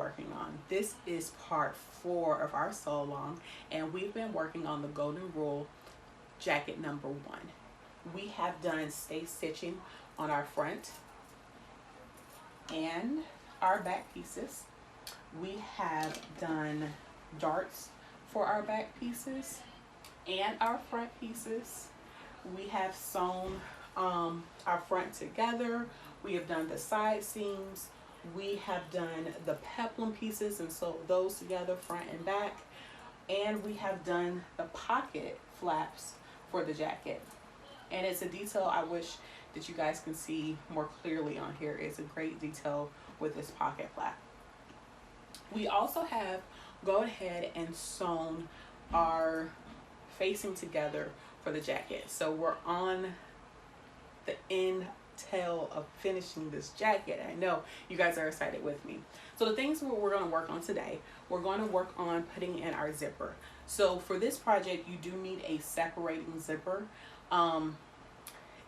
working on. This is part 4 of our sew along, and we've been working on the golden rule jacket number 1. We have done stay stitching on our front and our back pieces. We have done darts for our back pieces and our front pieces. We have sewn our front together. We have done the side seams. We have done the peplum pieces and sewed those together, front and back. And we have done the pocket flaps for the jacket. And it's a detail I wish that you guys can see more clearly on here. It's a great detail with this pocket flap. We also have go ahead and sewn our facing together for the jacket. So we're on the end tail of finishing this jacket. I know you guys are excited with me. So the things we're going to work on today, we're going to work on putting in our zipper. So for this project, you do need a separating zipper.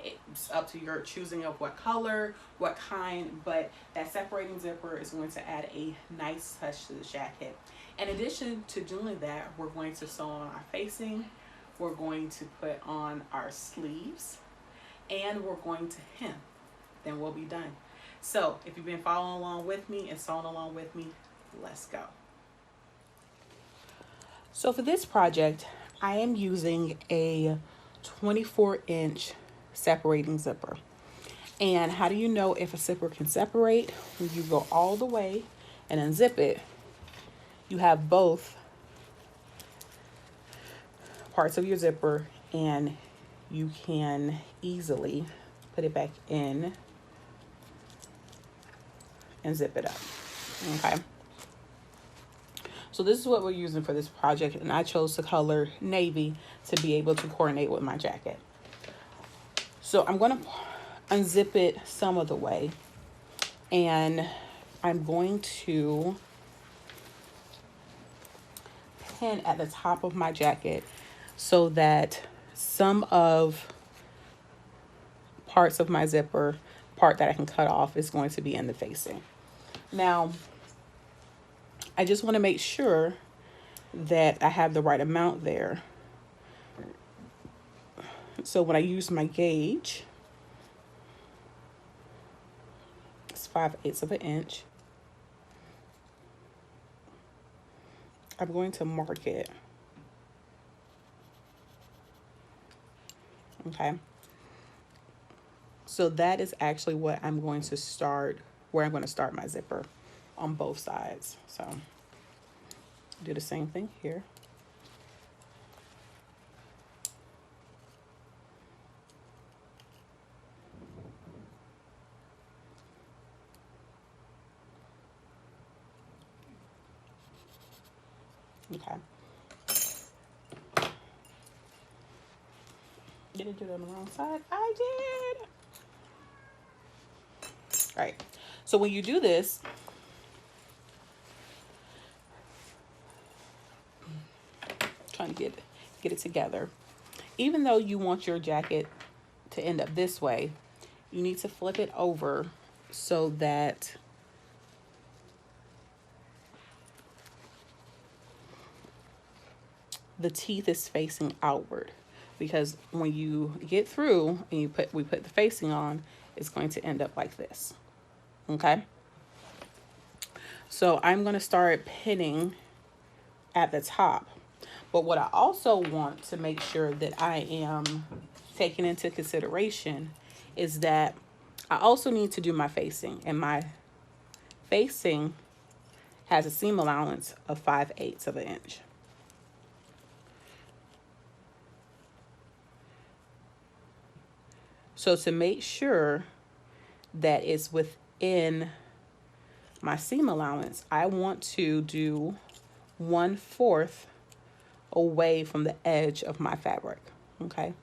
It's up to your choosing of what color, what kind, but that separating zipper is going to add a nice touch to the jacket. In addition to doing that, we're going to sew on our facing, we're going to put on our sleeves, and we're going to hem. Then we'll be done. So if you've been following along with me and sewing along with me, let's go. So for this project, I am using a 24-inch separating zipper. And how do you know if a zipper can separate? When you go all the way and unzip it, you have both parts of your zipper, and you can easily put it back in and zip it up. Okay. So this is what we're using for this project, and I chose the color navy to be able to coordinate with my jacket. So I'm going to unzip it some of the way, and I'm going to pin at the top of my jacket so that some of parts of my zipper, part that I can cut off, is going to be in the facing. Now, I just want to make sure that I have the right amount there. So when I use my gauge, it's 5/8 of an inch. I'm going to mark it. Okay. So that is actually what I'm going to start, where I'm going to start my zipper on both sides. So do the same thing here. Okay. Did I do it on the wrong side? I did. All right. So when you do this, trying to get it together. Even though you want your jacket to end up this way, you need to flip it over so that the teeth is facing outward, because when you get through and we put the facing on, it's going to end up like this. Okay. So I'm going to start pinning at the top. But what I also want to make sure that I am taking into consideration is that I also need to do my facing, and my facing has a seam allowance of 5/8 of an inch. So to make sure that it's within my seam allowance, I want to do 1/4 away from the edge of my fabric. Okay.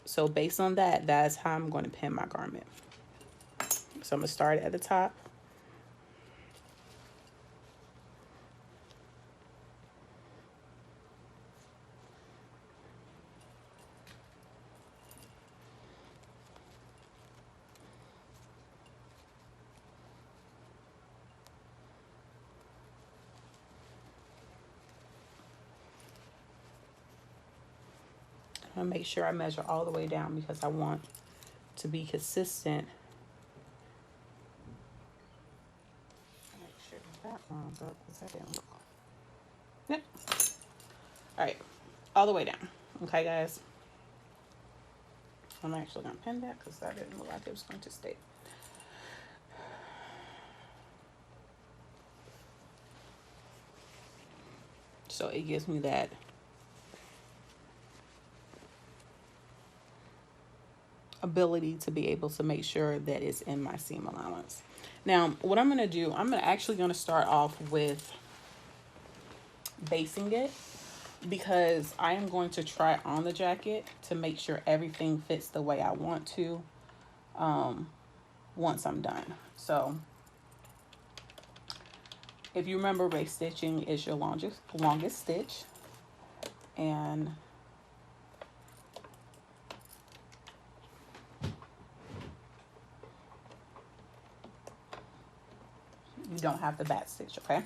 So based on that, that's how I'm going to pin my garment. So I'm going to start at the top. and make sure I measure all the way down because I want to be consistent. Make sure that lines up because that didn't look. Yep. All right, all the way down. Okay, guys. I'm actually gonna pin that because that didn't look like it was going to stay. So it gives me that ability to be able to make sure that it's in my seam allowance. Now, what I'm going to do, I'm actually going to start off with basing it because I am going to try on the jacket to make sure everything fits the way I want to once I'm done. So if you remember, base stitching is your longest stitch, and you don't have the back stitch, okay?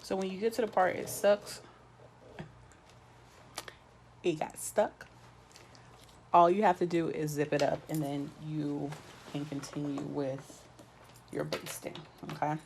So when you get to the part it sucks, it got stuck, all you have to do is zip it up and then you can continue with your basting, okay?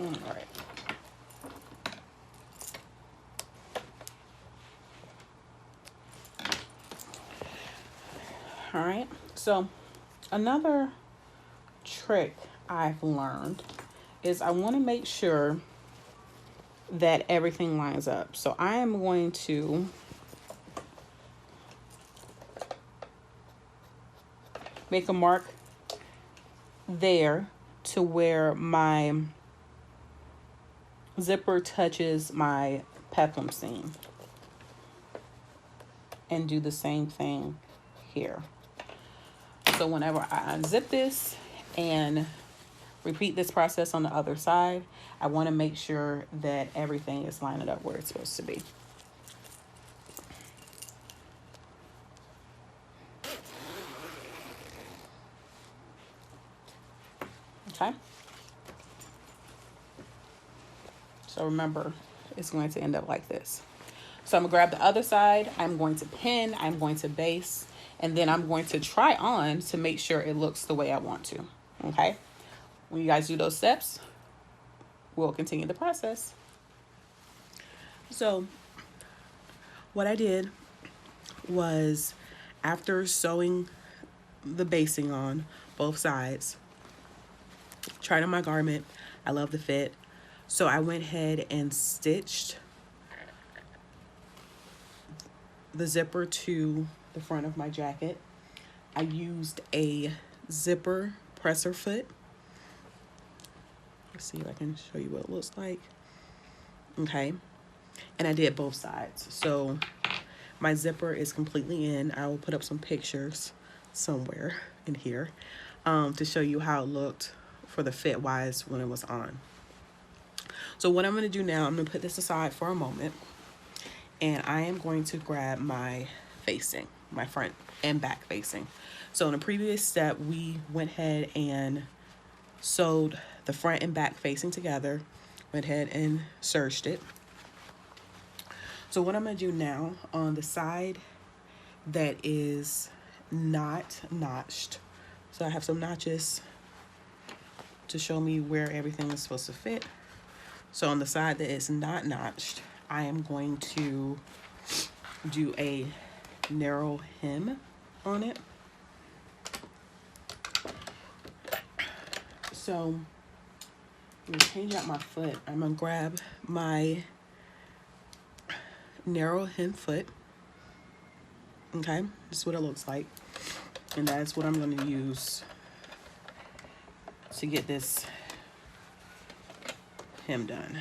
All right. All right. So another trick I've learned is I want to make sure that everything lines up. So I am going to make a mark there to where my zipper touches my peplum seam, and do the same thing here. So whenever I unzip this and repeat this process on the other side, I want to make sure that everything is lining up where it's supposed to be. Okay. So remember, it's going to end up like this. So I'm gonna grab the other side, I'm going to pin, I'm going to base, and then I'm going to try on to make sure it looks the way I want to, okay? When you guys do those steps, we'll continue the process. So what I did was, after sewing the basing on both sides, tried on my garment, I love the fit, so I went ahead and stitched the zipper to the front of my jacket. I used a zipper presser foot. Let's see if I can show you what it looks like. Okay, and I did both sides. So my zipper is completely in. I will put up some pictures somewhere in here to show you how it looked for the fit wise when it was on. So what I'm going to do now, I'm going to put this aside for a moment, and I am going to grab my facing, my front and back facing. So in the previous step, we went ahead and sewed the front and back facing together, went ahead and serged it. So what I'm going to do now, on the side that is not notched, so I have some notches to show me where everything is supposed to fit. So on the side that is not notched, I am going to do a narrow hem on it. So I'm gonna change out my foot. I'm gonna grab my narrow hem foot. Okay, this is what it looks like. And that's what I'm gonna use to get this hem done.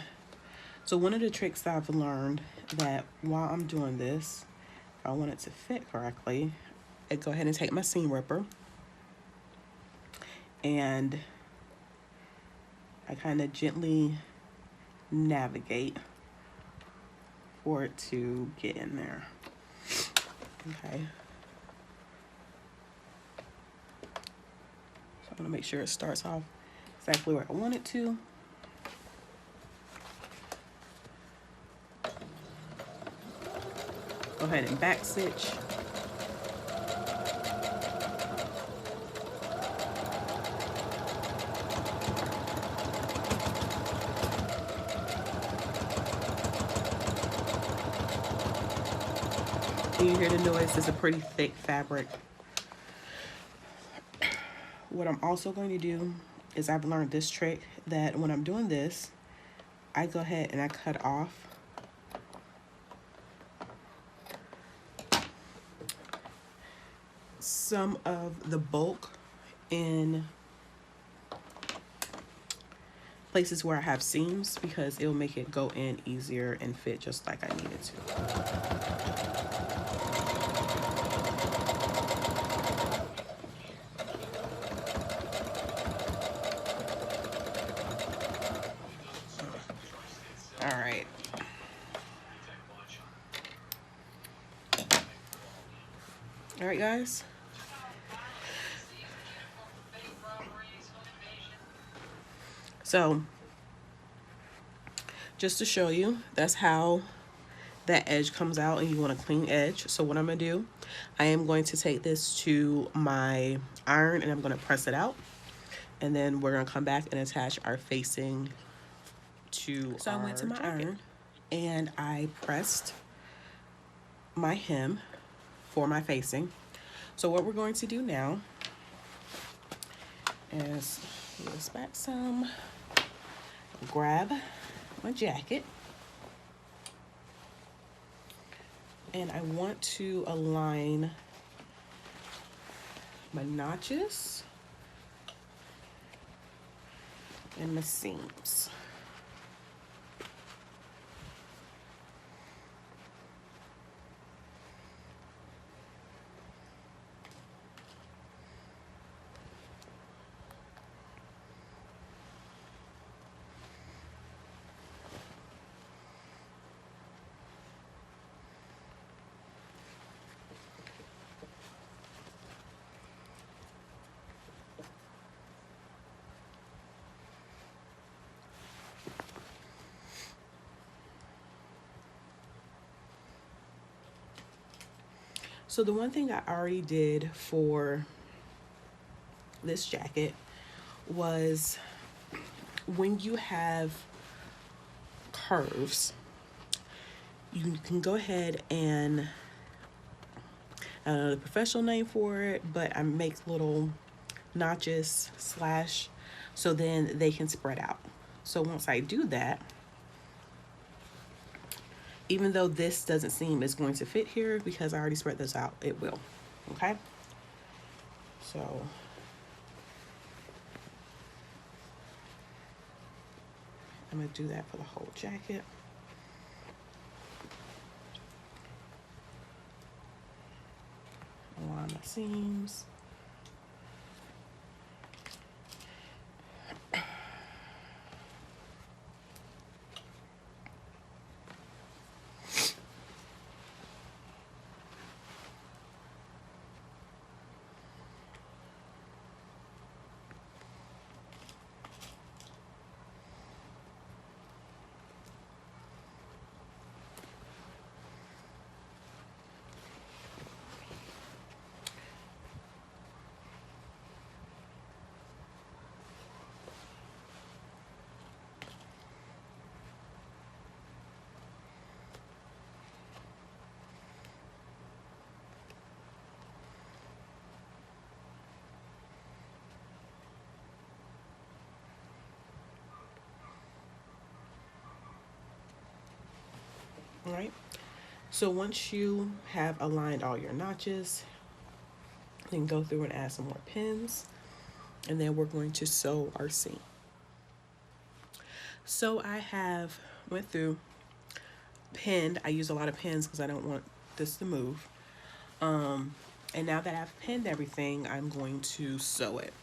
So one of the tricks I've learned that while I'm doing this, if I want it to fit correctly, I go ahead and take my seam ripper and I kind of gently navigate for it to get in there. Okay. So I'm gonna make sure it starts off exactly where I want it to. Go ahead and back stitch. You hear the noise, it's a pretty thick fabric. What I'm also going to do is I've learned this trick that when I'm doing this, I go ahead and I cut off some of the bulk in places where I have seams because it'll make it go in easier and fit just like I need it to. All right, guys. So, just to show you, that's how that edge comes out, and you want a clean edge. So what I'm gonna do, I am going to take this to my iron and I'm gonna press it out. And then we're gonna come back and attach our facing to I went to my iron and I pressed my hem for my facing. So what we're going to do now is move this back some, grab my jacket, and I want to align my notches and the seams. So the one thing I already did for this jacket was when you have curves, you can go ahead and, I don't know the professional name for it, but I make little notches slash so then they can spread out. So once I do that, even though this doesn't seem it's going to fit here because I already spread this out, it will. Okay, so I'm gonna do that for the whole jacket. Align my seams. All right. So once you have aligned all your notches, you can go through and add some more pins, and then we're going to sew our seam. So I have went through, pinned. I use a lot of pins because I don't want this to move. And now that I've pinned everything, I'm going to sew it.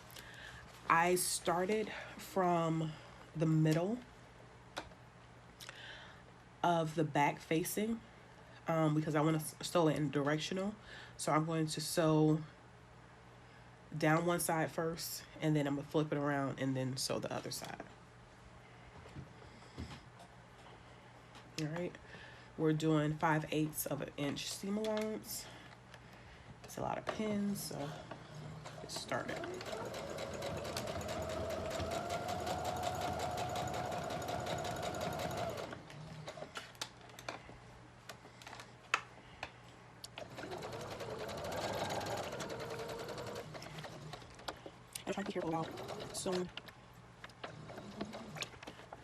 I started from the middle of the back facing because I want to sew it in directional. So I'm going to sew down one side first, and then I'm gonna flip it around and then sew the other side. All right, we're doing 5/8 of an inch seam allowance. It's a lot of pins, so get started. I'm trying to be careful about sewing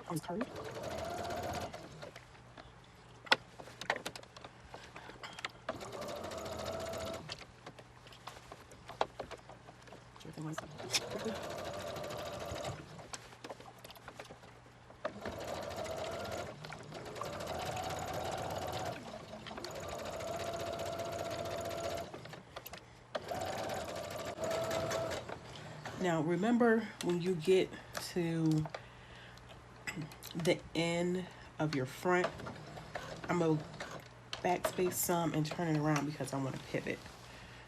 on this curve. Now remember, when you get to the end of your front, I'm gonna backspace some and turn it around because I want to pivot.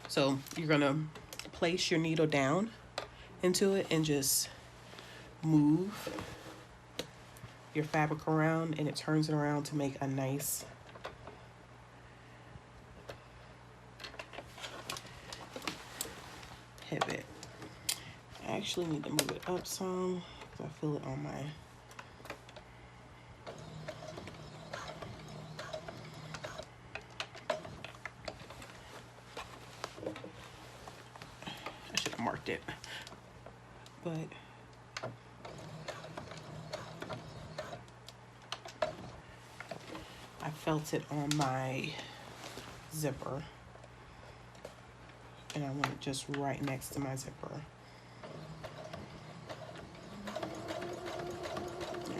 So you're gonna place your needle down into it and just move your fabric around, and it turns it around to make a nice pivot. I actually need to move it up some because I feel it on my I should have marked it, but I felt it on my zipper, and I want it just right next to my zipper.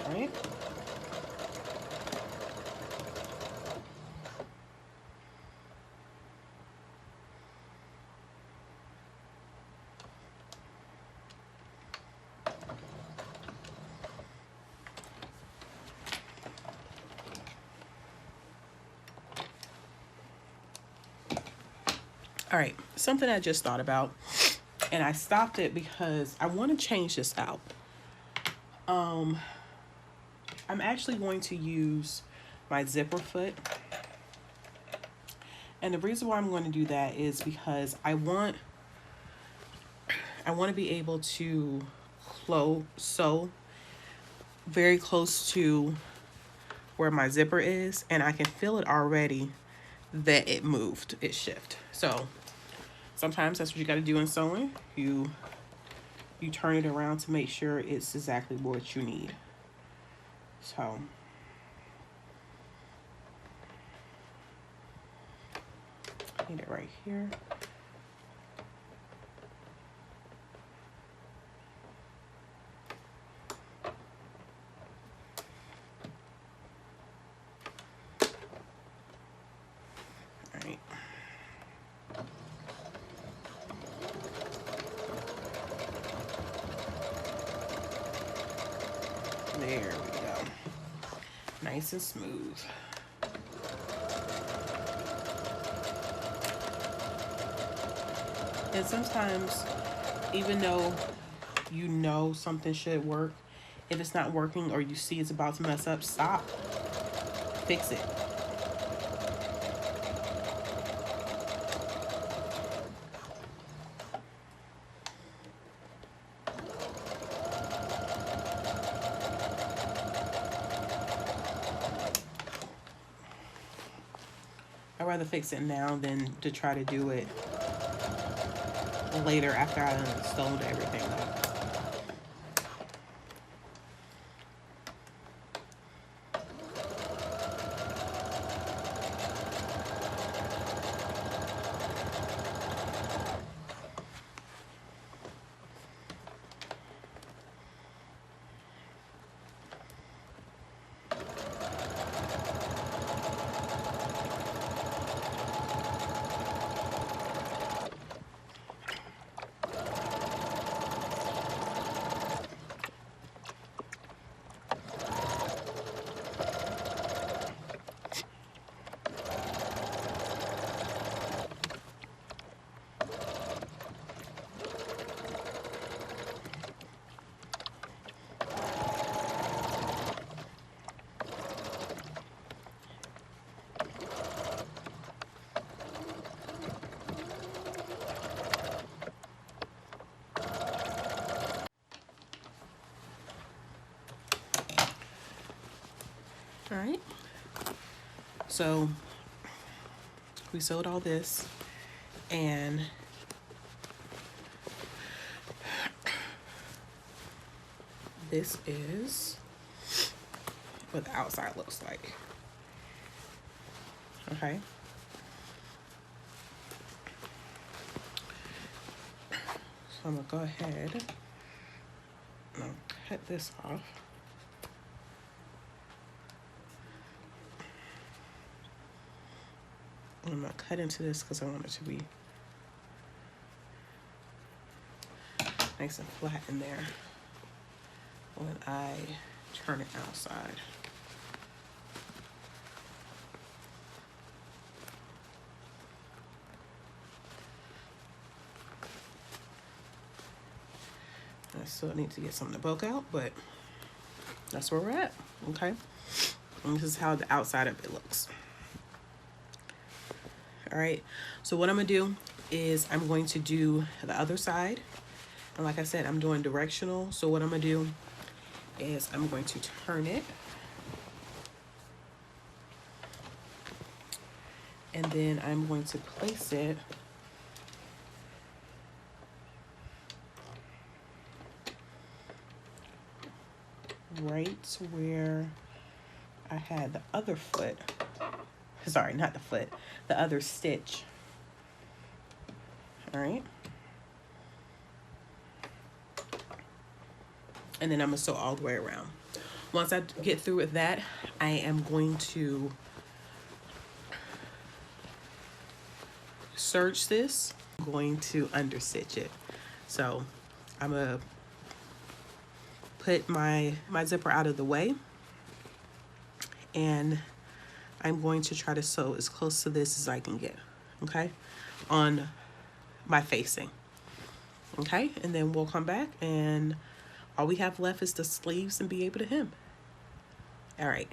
All right. All right, something I just thought about, and I stopped it because I want to change this out. I'm actually going to use my zipper foot. And the reason why I'm going to do that is because I want to be able to sew very close to where my zipper is, and I can feel it already that it moved, it shifted. So sometimes that's what you got to do in sewing. You turn it around to make sure it's exactly what you need. So I need it right here. All right. There we go. Nice and smooth. And sometimes, even though you know something should work, if it's not working or you see it's about to mess up, stop. Fix it. I'd rather fix it now than to try to do it later after I installed everything up. All right. So we sewed all this, and this is what the outside looks like. Okay. So I'm gonna go ahead and I'll cut this off. I'm gonna cut into this because I want it to be nice and flat in there when I turn it outside. I still need to get something to poke out, but that's where we're at, okay? And this is how the outside of it looks. All right, so what I'm gonna do is I'm going to do the other side. And like I said, I'm doing directional. So what I'm gonna do is I'm going to turn it. And then I'm going to place it right where I had the other foot. Sorry, not the foot, the other stitch. All right. And then I'm gonna sew all the way around. Once I get through with that, I am going to serge this. I'm going to understitch it. So I'm gonna put my zipper out of the way, and I'm going to try to sew as close to this as I can get, okay, on my facing, okay? And then we'll come back, and all we have left is the sleeves and be able to hem. All right.